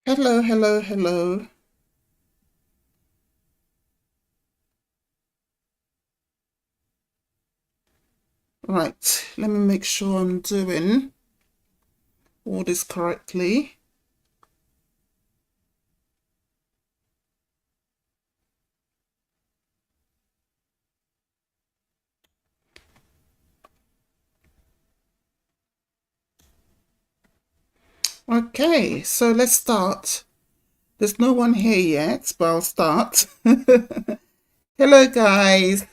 Hello, hello, hello. Right, let me make sure I'm doing all this correctly. Okay, so let's start. There's no one here yet, but I'll start. Hello, guys.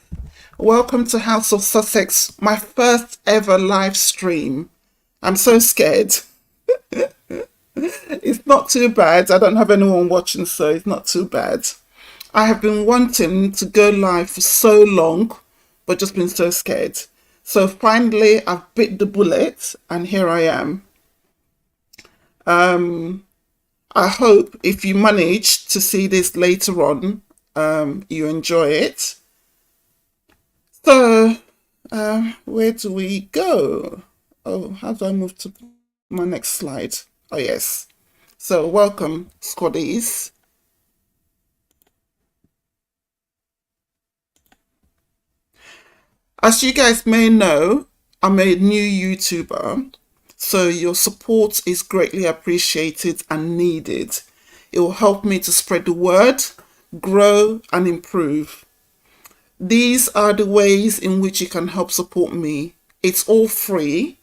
Welcome to House of Sussex, my first ever live stream. I'm so scared. It's not too bad. I don't have anyone watching, so it's not too bad. I have been wanting to go live for so long, but just been so scared. So finally, I've bit the bullet, and here I am. I hope if you manage to see this later on, you enjoy it. So, where do we go? Oh, how do I move to my next slide? Oh, yes. So, welcome, squaddies. As you guys may know, I'm a new YouTuber, so your support is greatly appreciated and needed. It will help me to spread the word, grow, and improve. These are the ways in which you can help support me. It's all free.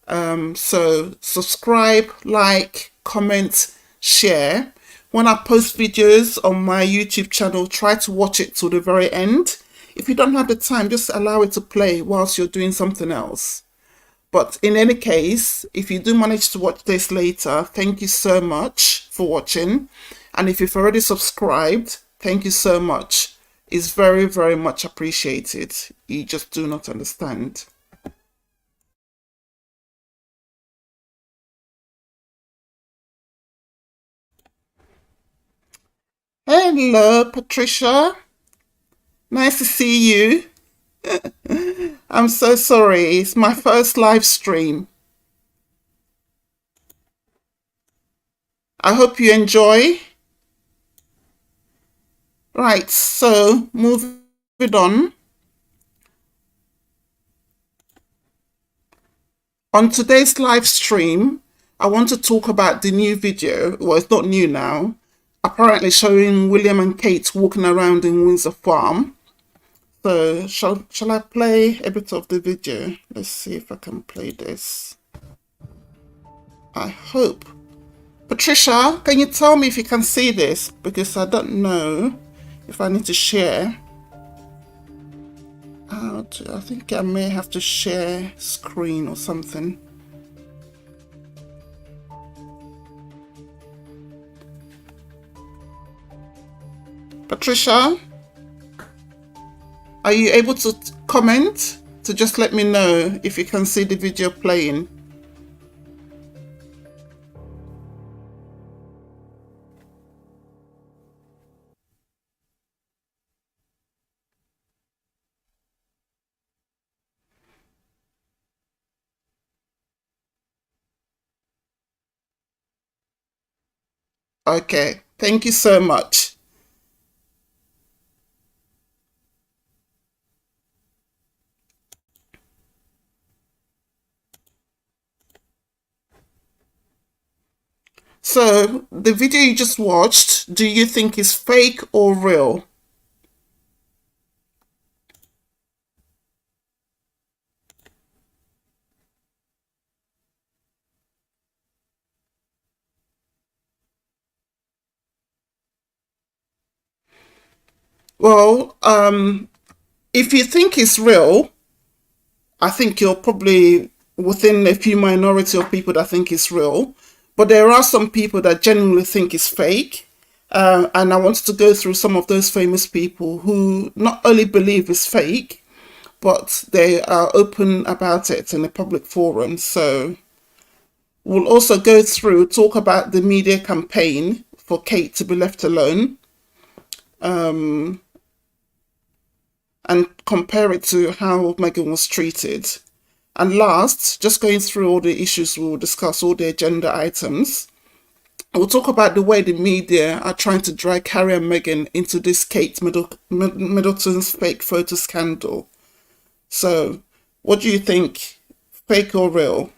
So subscribe, like, comment, share. When I post videos on my YouTube channel, try to watch it to the very end. If you don't have the time, just allow it to play whilst you're doing something else. But in any case, if you do manage to watch this later, thank you so much for watching. And if you've already subscribed, thank you so much. It's very, very much appreciated. You just do not understand. Hello, Patricia. Nice to see you. I'm so sorry. It's my first live stream. I hope you enjoy. Right, so moving on. On today's live stream, I want to talk about the new video. Well, it's not new now. Apparently showing William and Kate walking around in Windsor Farm. So shall I play a bit of the video? Let's see if I can play this. I hope. Patricia, can you tell me if you can see this? Because I don't know if I need to share. I think I may have to share screen or something. Patricia, are you able to comment to just let me know if you can see the video playing? Okay, thank you so much. So, the video you just watched, do you think is fake or real? Well, if you think it's real, I think you're probably within a few minority of people that think it's real. But there are some people that genuinely think it's fake. And I wanted to go through some of those famous people who not only believe it's fake, but they are open about it in a public forum. So we'll also go through, talk about the media campaign for Kate to be left alone, and compare it to how Meghan was treated. And last, just going through all the issues we'll discuss, all the agenda items. We'll talk about the way the media are trying to drag Harry and Meghan into this Kate Middleton's fake photo scandal. So, what do you think? Fake or real?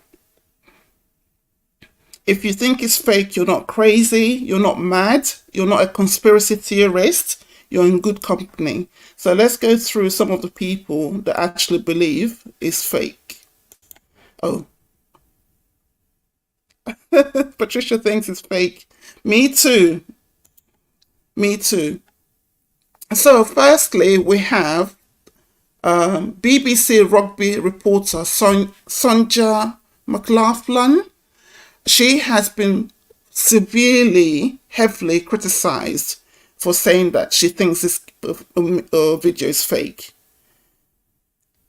If you think it's fake, you're not crazy, you're not mad, you're not a conspiracy theorist, you're in good company. So let's go through some of the people that actually believe it's fake. Oh, Patricia thinks it's fake. Me too. Me too. So firstly, we have BBC rugby reporter Sonja McLaughlin. She has been severely, heavily criticised for saying that she thinks this video is fake.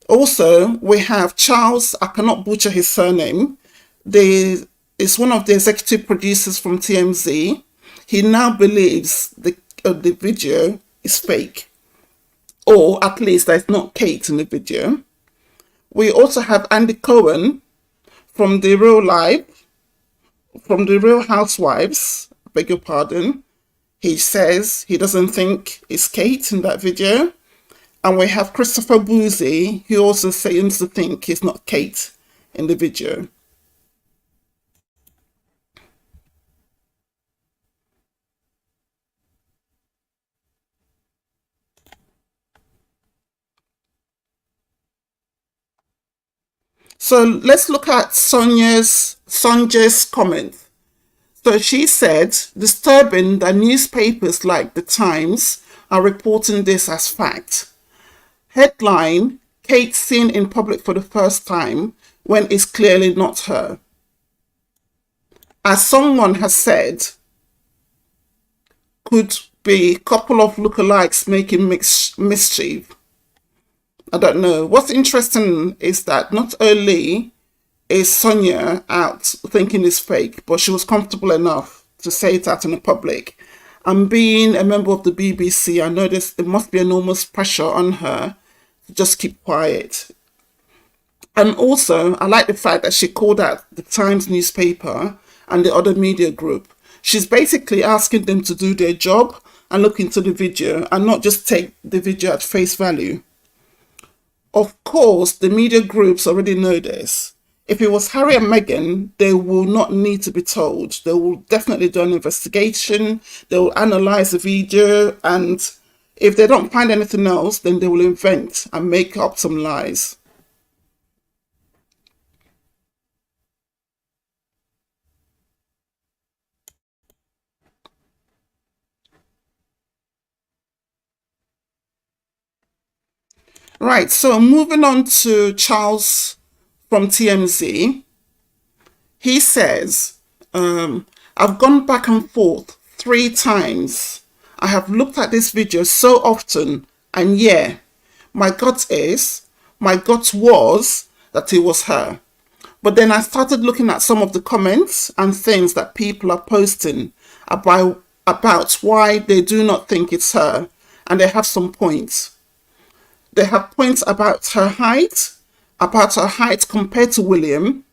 Also, we have Charles, I cannot butcher his surname, is one of the executive producers from TMZ. He now believes the video is fake, or at least there's not Kate in the video. We also have Andy Cohen from the Real Housewives, beg your pardon. He says he doesn't think it's Kate in that video. And we have Christopher Boozy, who also seems to think it's not Kate in the video. So let's look at Sonja's comment. So she said, disturbing that newspapers like The Times are reporting this as fact. Headline, Kate seen in public for the first time when it's clearly not her. As someone has said, could be a couple of lookalikes making mischief. I don't know. What's interesting is that not only is Sonja out thinking it's fake, but she was comfortable enough to say it out in the public. And being a member of the BBC, I know there must be enormous pressure on her to just keep quiet. And also, I like the fact that she called out the Times newspaper and the other media group. She's basically asking them to do their job and look into the video and not just take the video at face value. Of course, the media groups already know this. If it was Harry and Meghan, they will not need to be told. They will definitely do an investigation. They will analyze the video. And if they don't find anything else, then they will invent and make up some lies. Right, so moving on to Charles from TMZ. He says, I've gone back and forth 3 times. I have looked at this video so often, and yeah, my gut was that it was her. But then I started looking at some of the comments and things that people are posting about why they do not think it's her, and they have some points. They have points about her height compared to William,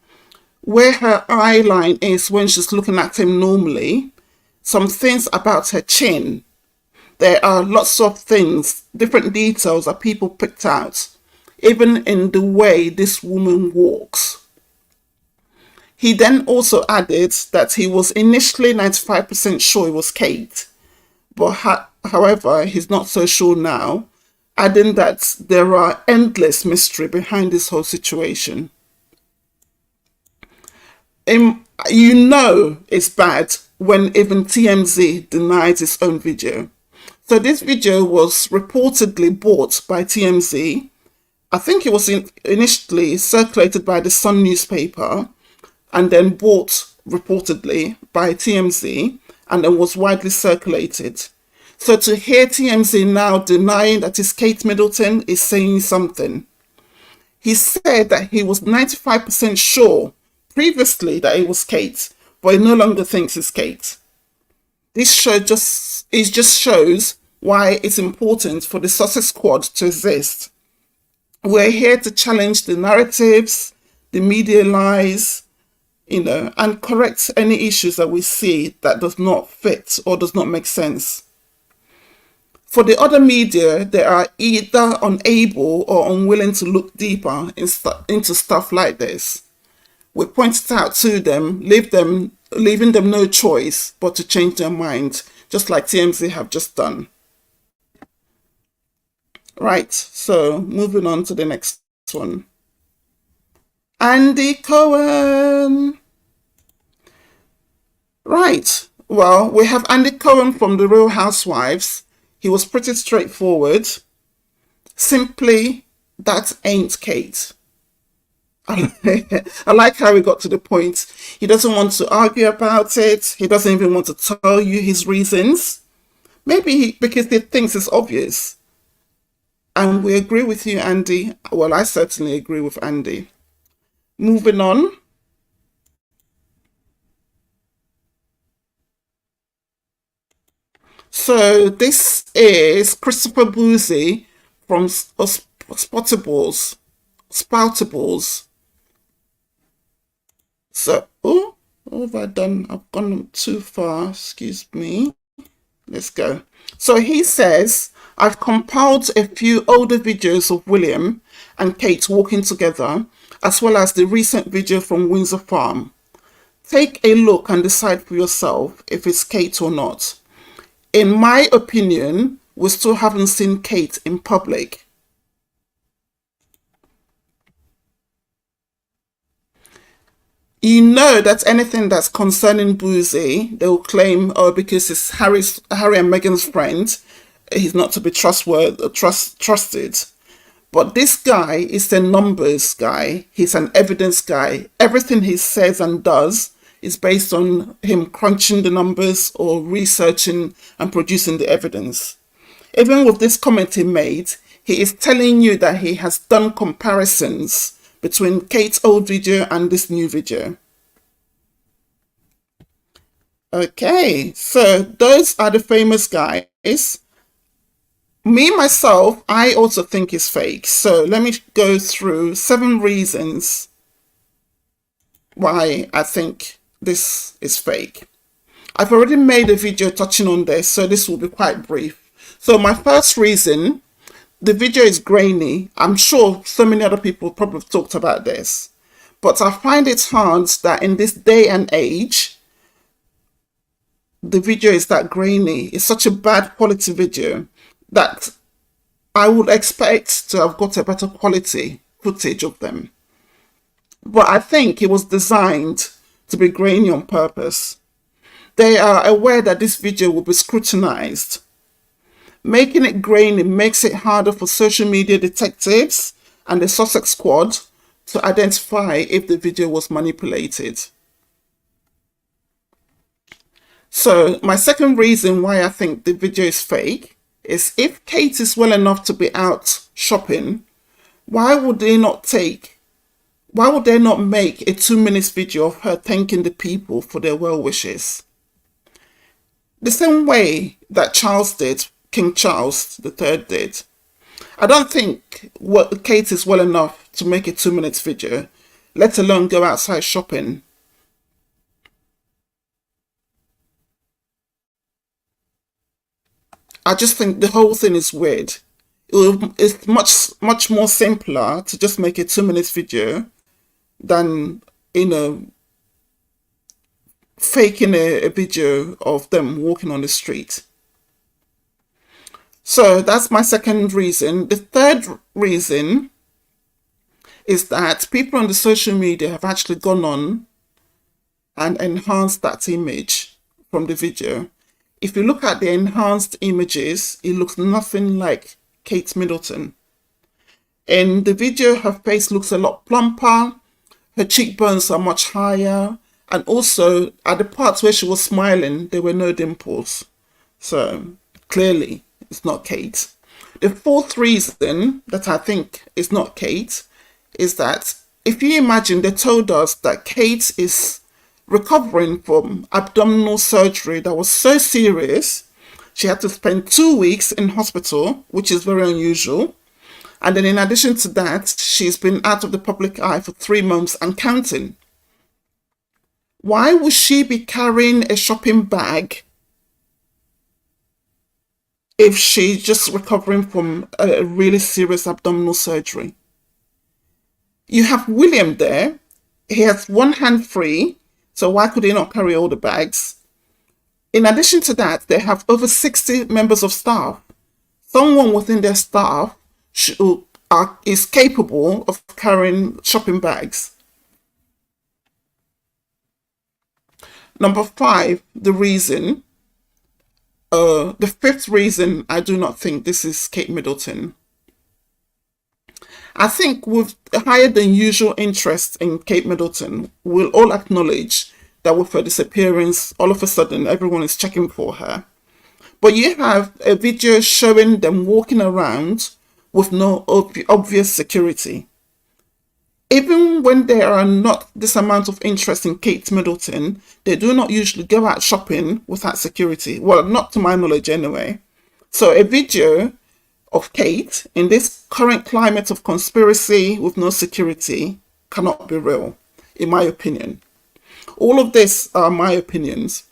where her eye line is when she's looking at him normally, some things about her chin. There are lots of things, different details that people picked out, even in the way this woman walks. He then also added that he was initially 95% sure it was Kate, but however, he's not so sure now, adding that there are endless mystery behind this whole situation. You know it's bad when even TMZ denies its own video. So this video was reportedly bought by TMZ. I think it was initially circulated by the Sun newspaper and then bought reportedly by TMZ. and then was widely circulated. So to hear TMZ now denying that it's Kate Middleton is saying something. He said that he was 95% sure previously that it was Kate, but he no longer thinks it's Kate. This show just shows why it's important for the Sussex Squad to exist. We're here to challenge the narratives, the media lies, and correct any issues that we see that does not fit or does not make sense. For the other media, they are either unable or unwilling to look deeper into stuff like this. We pointed out to them, leaving them no choice but to change their mind, just like TMZ have just done. Right, so moving on to the next one. Andy Cohen. Right, well, we have Andy Cohen from The Real Housewives. He was pretty straightforward. Simply, that ain't Kate. I like how he got to the point. He doesn't want to argue about it. He doesn't even want to tell you his reasons. Maybe because he thinks it's obvious. And we agree with you, Andy. Well, I certainly agree with Andy. Moving on. So this is Christopher Boozy from Spoutables. So, what have I done? I've gone too far. Excuse me. Let's go. So he says, I've compiled a few older videos of William and Kate walking together, as well as the recent video from Windsor Farm. Take a look and decide for yourself if it's Kate or not. In my opinion, we still haven't seen Kate in public. You know that anything that's concerning Boozy, they'll claim, because it's Harry and Meghan's friend, he's not to be trusted. But this guy is a numbers guy. He's an evidence guy. Everything he says and does is based on him crunching the numbers or researching and producing the evidence. Even with this comment he made, he is telling you that he has done comparisons between Kate's old video and this new video. Okay, so those are the famous guys. Me, myself, I also think it's fake. So let me go through 7 reasons why I think this is fake. I've already made a video touching on this, so this will be quite brief. So my first reason, the video is grainy. I'm sure so many other people probably have talked about this, but I find it hard that in this day and age, the video is that grainy. It's such a bad quality video that I would expect to have got a better quality footage of them. But I think it was designed to be grainy on purpose. They are aware that this video will be scrutinized. Making it grainy makes it harder for social media detectives and the Sussex Squad to identify if the video was manipulated. So my second reason why I think the video is fake is if Kate is well enough to be out shopping, why would they not make a 2-minute video of her thanking the people for their well wishes? The same way that Charles did, King Charles III did. I don't think Kate is well enough to make a 2-minute video, let alone go outside shopping. I just think the whole thing is weird. It's much more simpler to just make a 2-minute video than, faking a video of them walking on the street. So that's my second reason. The third reason is that people on the social media have actually gone on and enhanced that image from the video. If you look at the enhanced images, it looks nothing like Kate Middleton. In the video, her face looks a lot plumper, her cheekbones are much higher, And also, at the parts where she was smiling, there were no dimples. So, clearly, it's not Kate. The fourth reason that I think is not Kate is that if you imagine, they told us that Kate is recovering from abdominal surgery that was so serious, she had to spend 2 weeks in hospital, which is very unusual. And then in addition to that, she's been out of the public eye for 3 months and counting. Why would she be carrying a shopping bag if she's just recovering from a really serious abdominal surgery? You have William there. He has one hand free, so why could he not carry all the bags? In addition to that, they have over 60 members of staff. Someone within their staff is capable of carrying shopping bags. Number 5, the fifth reason I do not think this is Kate Middleton. I think with higher than usual interest in Kate Middleton, we'll all acknowledge that with her disappearance, all of a sudden everyone is checking for her. But you have a video showing them walking around with no obvious security. Even when there are not this amount of interest in Kate Middleton, they do not usually go out shopping without security. Well, not to my knowledge anyway. So a video of Kate in this current climate of conspiracy with no security cannot be real, in my opinion. All of this are my opinions.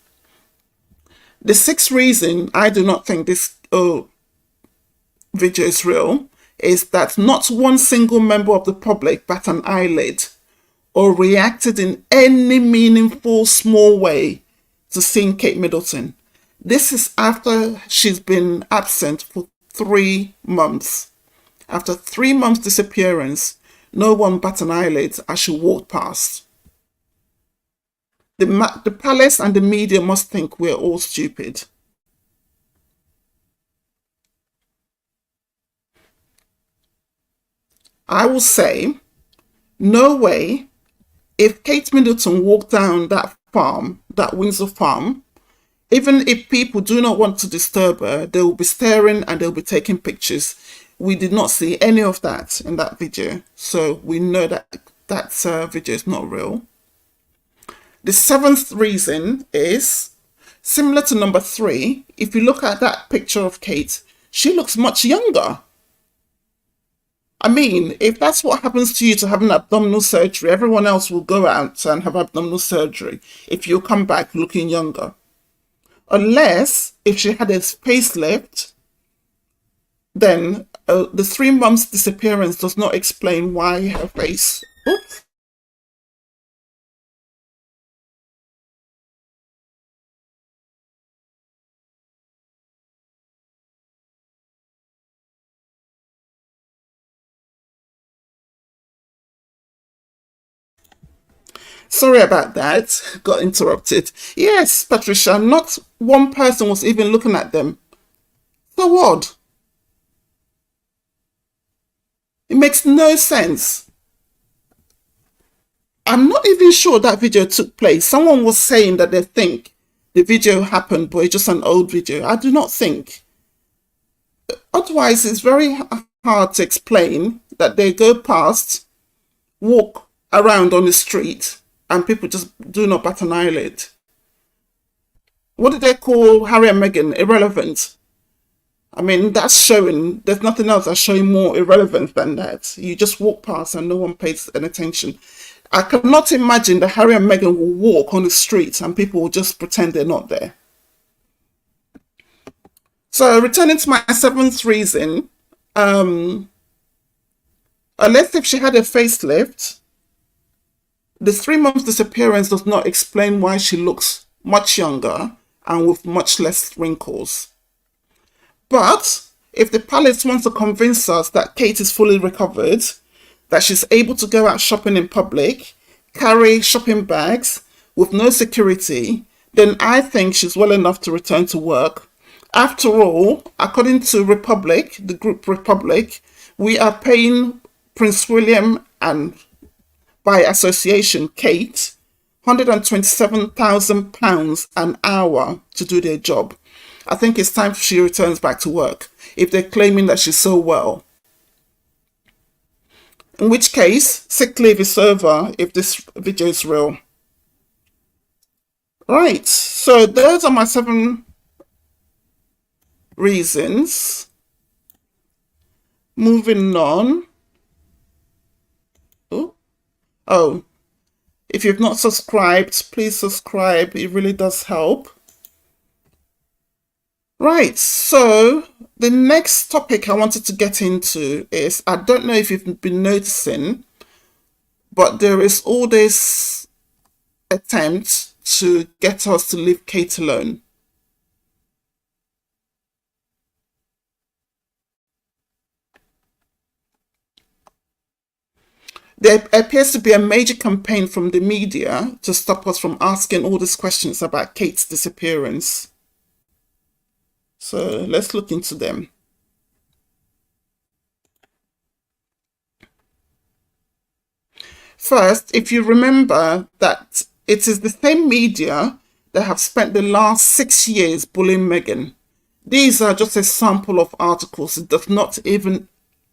The sixth reason I do not think this video is real is that not one single member of the public bat an eyelid or reacted in any meaningful small way to seeing Kate Middleton. This is after she's been absent for 3 months. After 3 months disappearance, no one bat an eyelid as she walked past. The palace and the media must think we're all stupid. I will say, no way, if Kate Middleton walked down that farm, that Windsor farm, even if people do not want to disturb her, they will be staring and they'll be taking pictures. We did not see any of that in that video. So we know that that video is not real. The seventh reason is, similar to number 3, if you look at that picture of Kate, she looks much younger. I mean, if that's what happens to you to have an abdominal surgery, everyone else will go out and have abdominal surgery if you come back looking younger. Unless, if she had a facelift, then the 3 months disappearance does not explain why her face... Oops. Sorry about that, got interrupted. Yes, Patricia, not one person was even looking at them. So what? It makes no sense. I'm not even sure that video took place. Someone was saying that they think the video happened, but it's just an old video. I do not think. Otherwise, it's very hard to explain that they go past, walk around on the street, and people just do not bat an eyelid. What did they call Harry and Meghan? Irrelevant. I mean, that's showing, there's nothing else that's showing more irrelevance than that. You just walk past and no one pays any attention. I cannot imagine that Harry and Meghan will walk on the street and people will just pretend they're not there. So returning to my seventh reason, unless if she had a facelift, the 3 months disappearance does not explain why she looks much younger and with much less wrinkles. But if the palace wants to convince us that Kate is fully recovered, that she's able to go out shopping in public, carry shopping bags with no security, then I think she's well enough to return to work. After all, according to Republic, the group Republic, we are paying Prince William and by association Kate £127,000 an hour to do their job. I think it's time she returns back to work if they're claiming that she's so well. In which case, sick leave is over if this video is real. Right, so those are my 7 reasons. Moving on. Oh, if you've not subscribed, please subscribe. It really does help. Right, so the next topic I wanted to get into is, I don't know if you've been noticing, but there is all this attempt to get us to leave Kate alone. There appears to be a major campaign from the media to stop us from asking all these questions about Kate's disappearance. So let's look into them. First, if you remember that it is the same media that have spent the last 6 years bullying Meghan. These are just a sample of articles. It does not even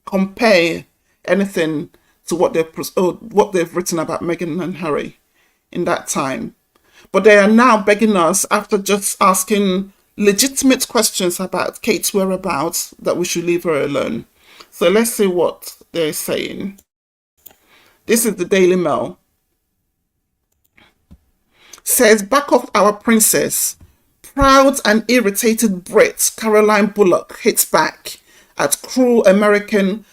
compare anything to what they've written about Meghan and Harry in that time. But they are now begging us, after just asking legitimate questions about Kate's whereabouts, that we should leave her alone. So let's see what they're saying. This is the Daily Mail. Says, back off our princess. Proud and irritated Brit Caroline Bullock hits back at cruel American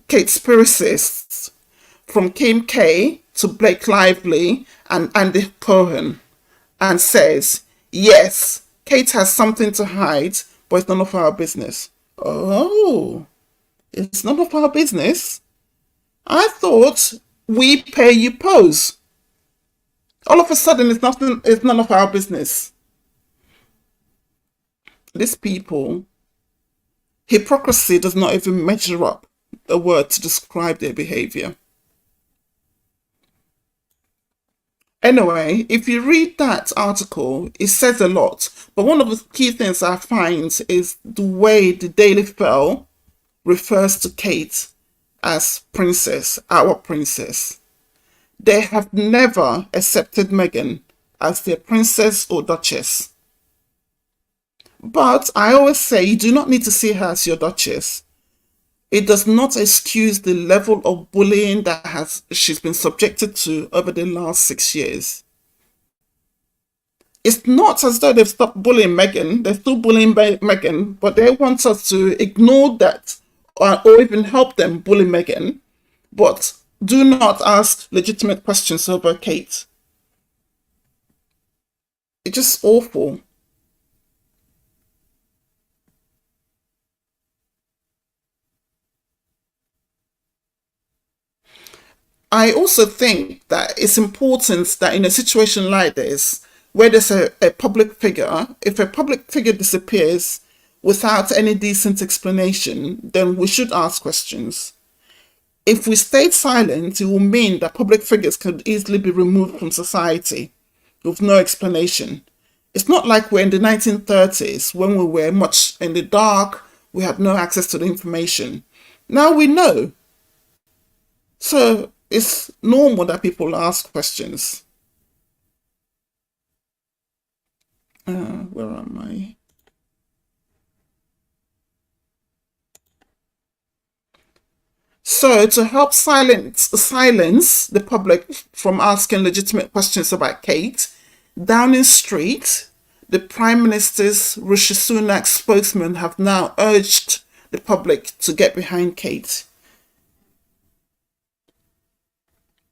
conspiracists, from Kim K to Blake Lively and Andy Cohen, and says, yes, Kate has something to hide, but it's none of our business. Oh, it's none of our business? I thought we pay you pose. All of a sudden, it's none of our business. These people, hypocrisy does not even measure up a word to describe their behavior. Anyway, if you read that article, it says a lot. But one of the key things I find is the way the Daily Mail refers to Kate as princess, our princess. They have never accepted Meghan as their princess or duchess. But I always say, you do not need to see her as your duchess. It does not excuse the level of bullying that she's been subjected to over the last 6 years. It's not as though they've stopped bullying Meghan. They're still bullying Meghan, but they want us to ignore that or even help them bully Meghan, but do not ask legitimate questions over Kate. It's just awful. I also think that it's important that in a situation like this, where there's a public figure, if a public figure disappears without any decent explanation, then we should ask questions. If we stayed silent, it will mean that public figures could easily be removed from society with no explanation. It's not like we're in the 1930s when we were much in the dark, we had no access to the information. Now we know. So it's normal that people ask questions. Where am I? So to help silence the public from asking legitimate questions about Kate, Downing Street, the Prime Minister's Rishi Sunak spokesman, have now urged the public to get behind Kate.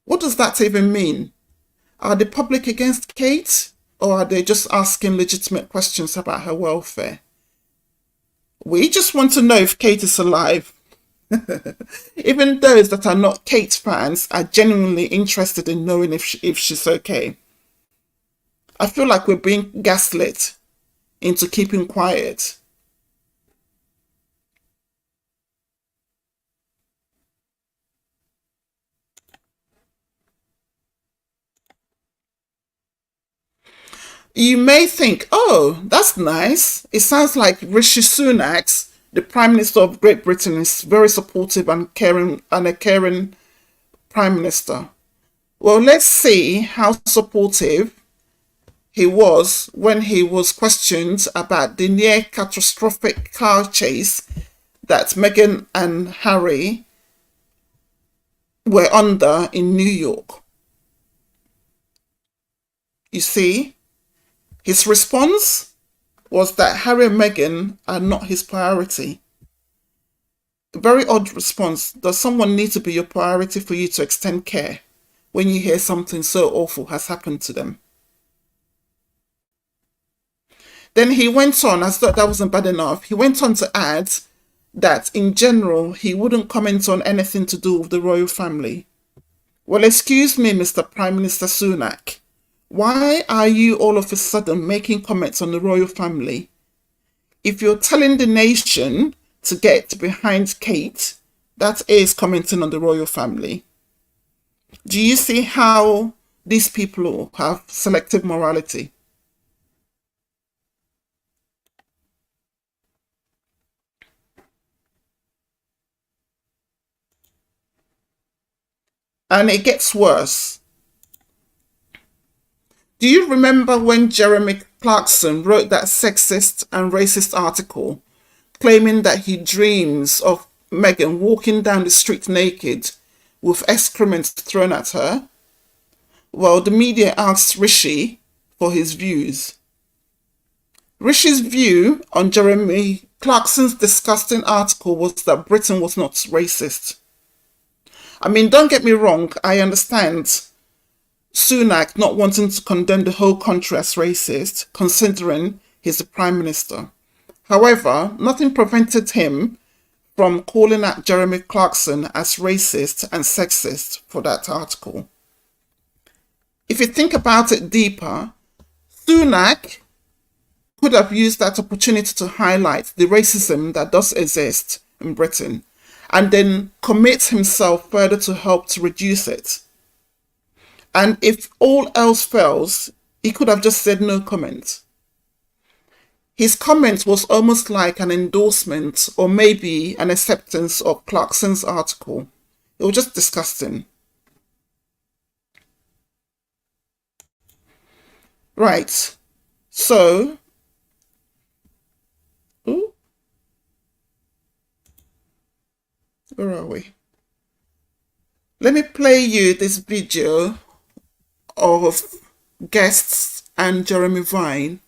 What does that even mean? Are the public against Kate, or are they just asking legitimate questions about her welfare? We just want to know if Kate is alive. Even those that are not Kate fans are genuinely interested in knowing if she's okay. I feel like we're being gaslit into keeping quiet. You may think, oh, that's nice. It sounds like Rishi Sunak, the Prime Minister of Great Britain, is very supportive and caring, and a caring Prime Minister. Well, let's see how supportive he was when he was questioned about the near catastrophic car chase that Meghan and Harry were under in New York. You see, his response was that Harry and Meghan are not his priority. A very odd response. Does someone need to be your priority for you to extend care when you hear something so awful has happened to them? Then he went on, as though that wasn't bad enough, he went on to add that in general he wouldn't comment on anything to do with the royal family. Well, excuse me, Mr. Prime Minister Sunak. Why are you all of a sudden making comments on the royal family? If you're telling the nation to get behind Kate, that is commenting on the royal family. Do you see how these people have selective morality? And it gets worse. Do you remember when Jeremy Clarkson wrote that sexist and racist article claiming that he dreams of Meghan walking down the street naked with excrement thrown at her? Well, the media asked Rishi for his views. Rishi's view on Jeremy Clarkson's disgusting article was that Britain was not racist. I mean, don't get me wrong, I understand Sunak not wanting to condemn the whole country as racist, considering he's the Prime Minister. However, nothing prevented him from calling out Jeremy Clarkson as racist and sexist for that article. If you think about it deeper, Sunak could have used that opportunity to highlight the racism that does exist in Britain and then commit himself further to help to reduce it. And if all else fails, he could have just said no comment. His comment was almost like an endorsement or maybe an acceptance of Clarkson's article. It was just disgusting. Right, so, where are we? Let me play you this video of guests and Jeremy Vine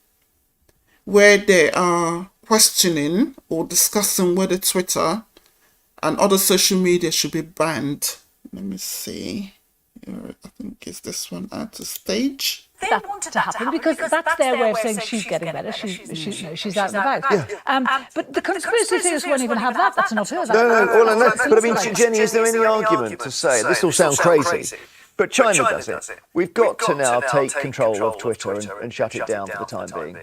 where they are questioning or discussing whether Twitter and other social media should be banned. Let me see. I think it's this one out to stage. That to happen because that's their way of saying she's getting better. She's out and about. Yeah. But the conspiracy theorists won't even have that. That's not her. No, all I know. But I mean, Jenny, is there any argument to say this will sound crazy? But China does it. We've got to now take control of Twitter and shut it down for the time being.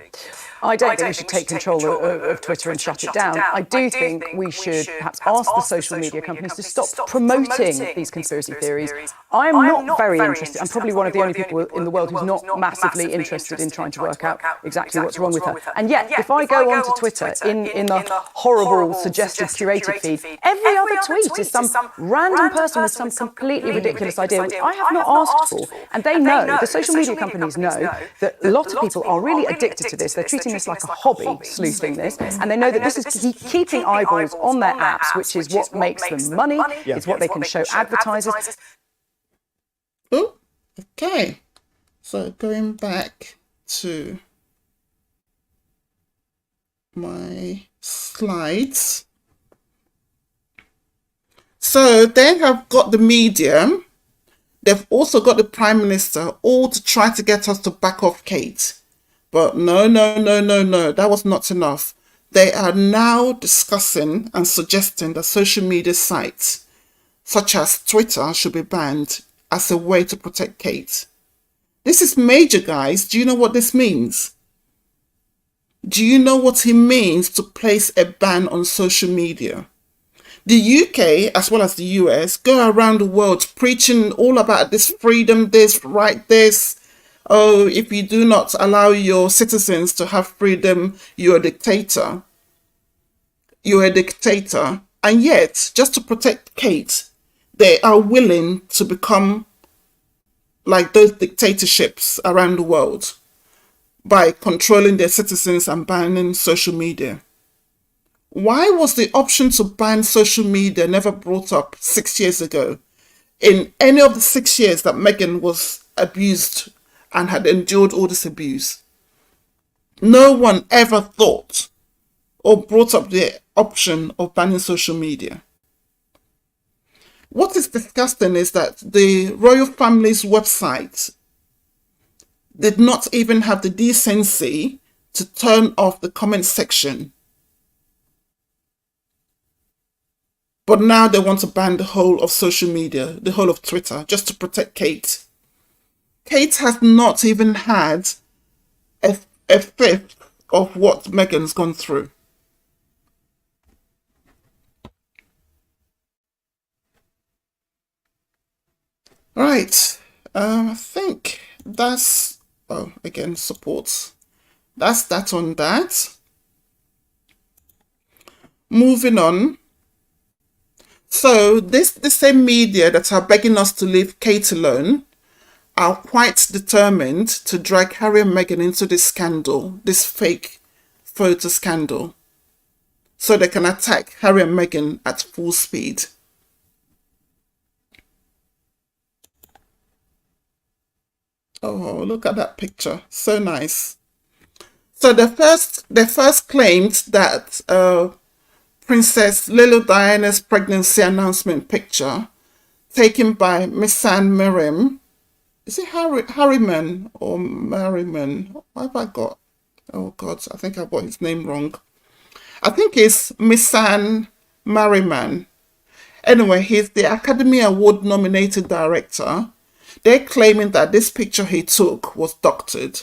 I don't think we should take control of Twitter and shut it down. I do think we should perhaps ask the social media companies to stop promoting these conspiracy theories. I'm not very interested. I'm probably one of the only people in the world who's not massively interested in trying to work out exactly what's wrong with her. And yet, if I go onto Twitter in the horrible, suggested, curated feed, every other tweet is some random person with some completely ridiculous idea, which I have not asked for. And they know, the social media companies know, that a lot of people are really addicted to this. They're treating this like a hobby, sleuthing this, and they know that this is keeping eyeballs on their apps, which is what makes them money. It's what they can show advertisers. Oh, okay. So going back to my slides. So they have got the media. They've also got the Prime Minister, all to try to get us to back off Kate. But no, that was not enough. They are now discussing and suggesting that social media sites, such as Twitter, should be banned as a way to protect Kate. This is major, guys. Do you know what this means? Do you know what it means to place a ban on social media? The UK, as well as the US, go around the world preaching all about this freedom, this, right, this, oh, if you do not allow your citizens to have freedom, you're a dictator. You're a dictator. And yet, just to protect Kate, they are willing to become like those dictatorships around the world by controlling their citizens and banning social media. Why was the option to ban social media never brought up 6 years ago? In any of the 6 years that Meghan was abused and had endured all this abuse, no one ever thought or brought up the option of banning social media. What is disgusting is that the royal family's website did not even have the decency to turn off the comment section. But now they want to ban the whole of social media, the whole of Twitter, just to protect Kate. Kate has not even had a fifth of what Meghan's gone through. Right, I think that's, oh, again, supports. That's that on that. Moving on. So the same media that are begging us to leave Kate alone are quite determined to drag Harry and Meghan into this scandal, this fake photo scandal, so they can attack Harry and Meghan at full speed. Oh, look at that picture. So nice. So they first claimed that Princess Lily Diana's pregnancy announcement picture taken by Miss Anne Miriam. Is it Harriman or Merriman? What have I got? Oh God, I think I got his name wrong. I think it's Miss Anne Merriman. Anyway, he's the Academy Award nominated director. They're claiming that this picture he took was doctored.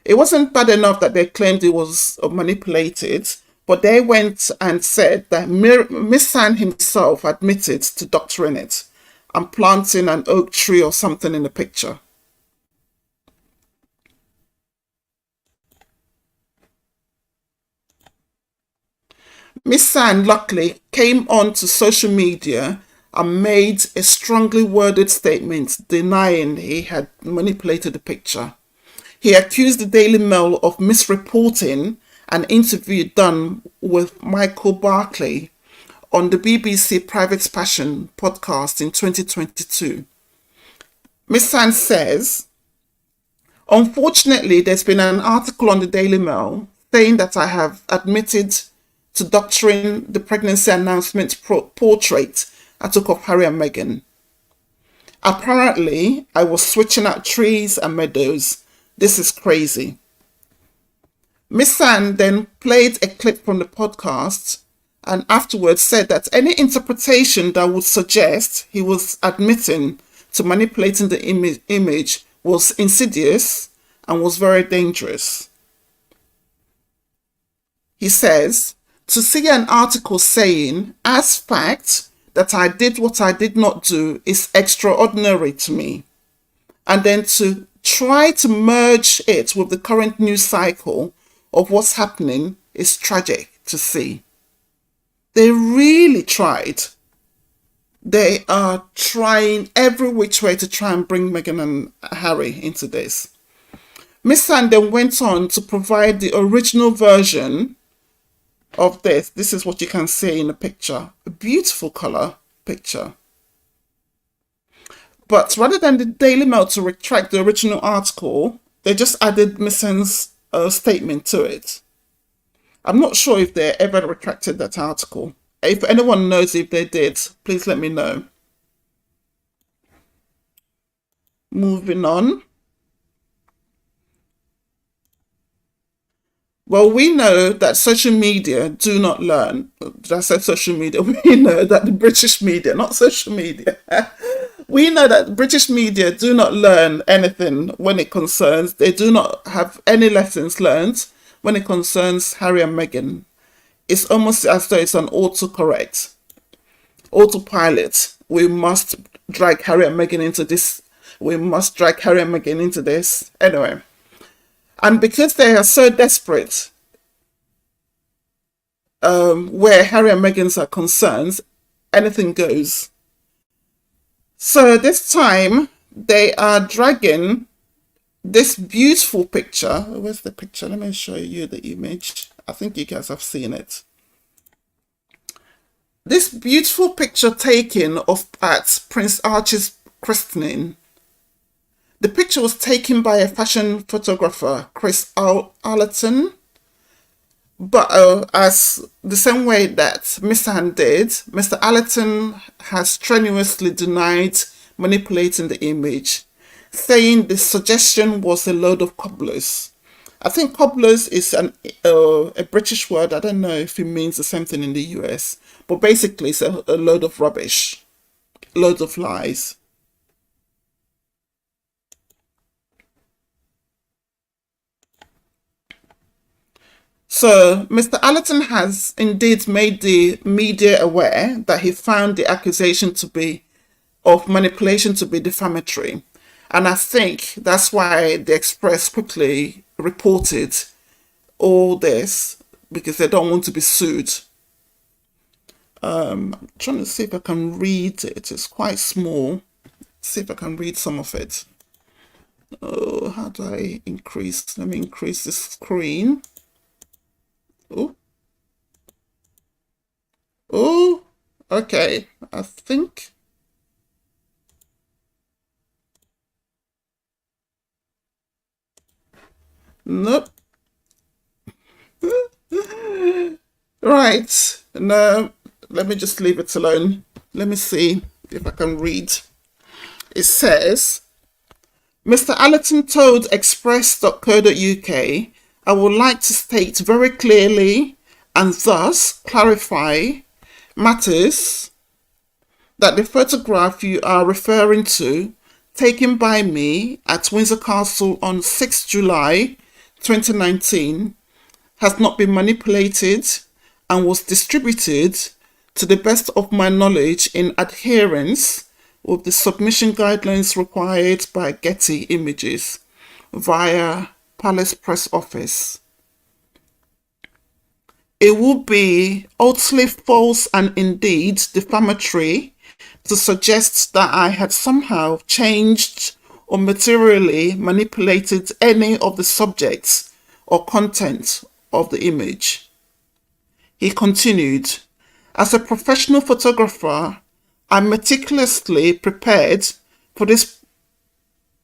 It wasn't bad enough that they claimed it was manipulated, but they went and said that Miss Anne himself admitted to doctoring it and planting an oak tree or something in the picture. Miss Anne luckily came on to social media and made a strongly worded statement denying he had manipulated the picture. He accused the Daily Mail of misreporting an interview done with Michael Barclay on the BBC Private Passion podcast in 2022. Miss Anne says, unfortunately, there's been an article on the Daily Mail saying that I have admitted to doctoring the pregnancy announcement portrait I took of Harry and Meghan. Apparently, I was switching out trees and meadows. This is crazy. Miss Anne then played a clip from the podcast and afterwards said that any interpretation that would suggest he was admitting to manipulating the image was insidious and was very dangerous. He says, to see an article saying, as fact, that I did what I did not do is extraordinary to me. And then to try to merge it with the current news cycle of what's happening is tragic to see. They really tried. They are trying every which way to try and bring Meghan and Harry into this. Miss Anne then went on to provide the original version of this. This is what you can see in the picture. A beautiful colour picture. But rather than the Daily Mail to retract the original article, they just added Miss Anne's statement to it. I'm not sure if they ever retracted that article. If anyone knows if they did, please let me know. Moving on. Well, we know that social media do not learn. Did I say social media? We know that the British media, not social media. We know that British media do not learn anything when it concerns, they do not have any lessons learned when it concerns Harry and Meghan. It's almost as though it's an autopilot. We must drag Harry and Meghan into this. we must drag Harry and Meghan into this. Anyway, and because they are so desperate, where Harry and Meghan are concerned, anything goes. So this time they are dragging this beautiful picture. Where's the picture? Let me show you the image. I think you guys have seen it. This beautiful picture taken of at Prince Archie's christening. The picture was taken by a fashion photographer, Chris Allerton. But as the same way that Mr. Han did, Mr. Allerton has strenuously denied manipulating the image, saying the suggestion was a load of cobblers. I think cobblers is a British word. I don't know if it means the same thing in the US, but basically it's a load of rubbish, loads of lies. So Mr. Allerton has indeed made the media aware that he found the accusation of manipulation to be defamatory. And I think that's why the Express quickly reported all this, because they don't want to be sued. I'm trying to see if I can read it. It's quite small. See if I can read some of it. Oh, how do I increase? Let me increase the screen. Oh, okay. I think. Nope. Right. No, let me just leave it alone. Let me see if I can read. It says, Mr. Allerton told express.co.uk, I would like to state very clearly and thus clarify matters that the photograph you are referring to, taken by me at Windsor Castle on 6 July 2019, has not been manipulated and was distributed to the best of my knowledge in adherence with the submission guidelines required by Getty Images via Palace Press Office. It would be utterly false and indeed defamatory to suggest that I had somehow changed or materially manipulated any of the subjects or content of the image. He continued, as a professional photographer, I meticulously prepared for this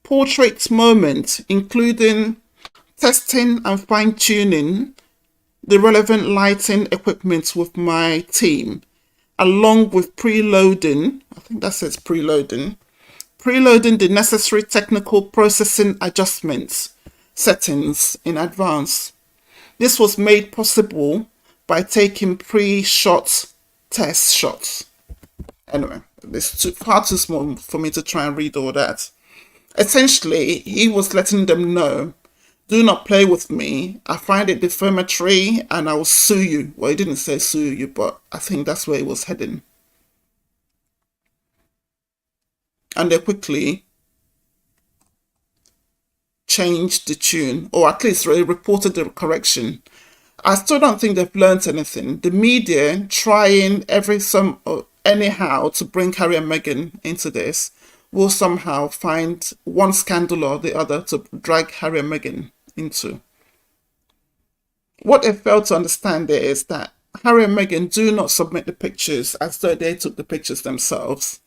portrait moment, including testing and fine-tuning the relevant lighting equipment with my team, along with preloading, I think that says preloading the necessary technical processing adjustments settings in advance. This was made possible by taking pre-shot test shots. Anyway, it's far too small for me to try and read all that. Essentially, he was letting them know, do not play with me. I find it defamatory and I will sue you. Well, he didn't say sue you, but I think that's where he was heading. And they quickly changed the tune, or at least reported the correction. I still don't think they've learned anything. The media trying anyhow to bring Harry and Meghan into this will somehow find one scandal or the other to drag Harry and Meghan into. What they fail to understand there is that Harry and Meghan do not submit the pictures as though they took the pictures themselves.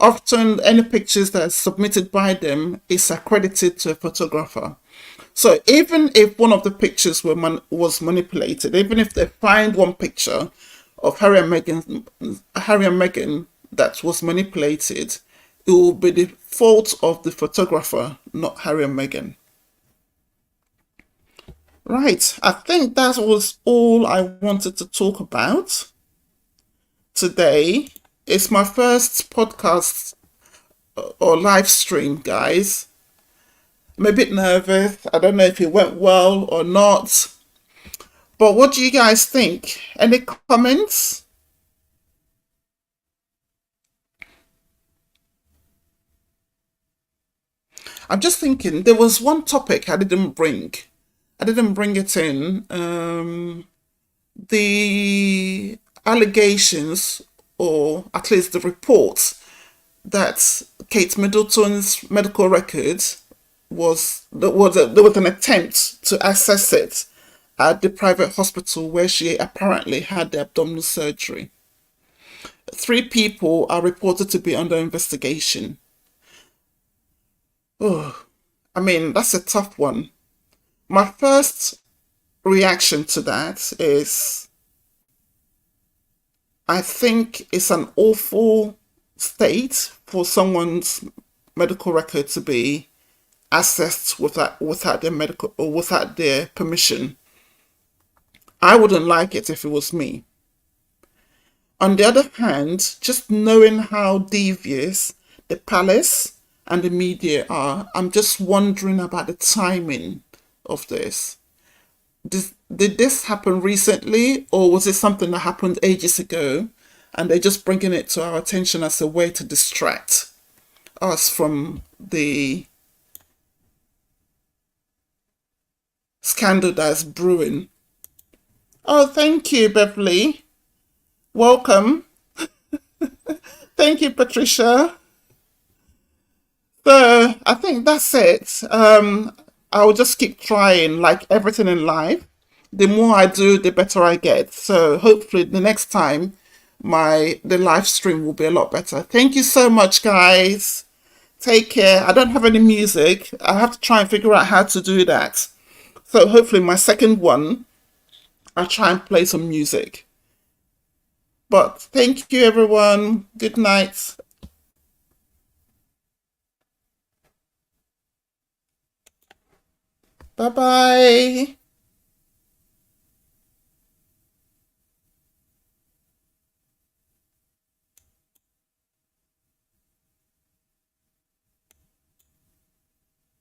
Often any pictures that are submitted by them is accredited to a photographer. So even if one of the pictures was manipulated, even if they find one picture of Harry and Meghan that was manipulated, it will be the fault of the photographer, not Harry and Meghan. Right, I think that was all I wanted to talk about today. It's my first podcast or live stream, guys. I'm a bit nervous. I don't know if it went well or not. But what do you guys think? Any comments? I'm just thinking there was one topic I didn't bring. I didn't bring it in. The allegations, or at least the reports, that Kate Middleton's medical records there was an attempt to access it at the private hospital where she apparently had the abdominal surgery. 3 people are reported to be under investigation. Oh, I mean, that's a tough one. My first reaction to that is I think it's an awful state for someone's medical record to be accessed without their medical or without their permission. I wouldn't like it if it was me. On the other hand, just knowing how devious the palace and the media are, I'm just wondering about the timing of this. Did this happen recently, or was it something that happened ages ago and they're just bringing it to our attention as a way to distract us from the scandal that's brewing? Oh, thank you, Beverly. Welcome. Thank you, Patricia. So I think that's it. I'll just keep trying, like everything in life. The more I do, the better I get. So hopefully the next time the live stream will be a lot better. Thank you so much, guys. Take care. I don't have any music. I have to try and figure out how to do that. So hopefully my second one, I'll try and play some music. But thank you, everyone. Good night. Bye-bye.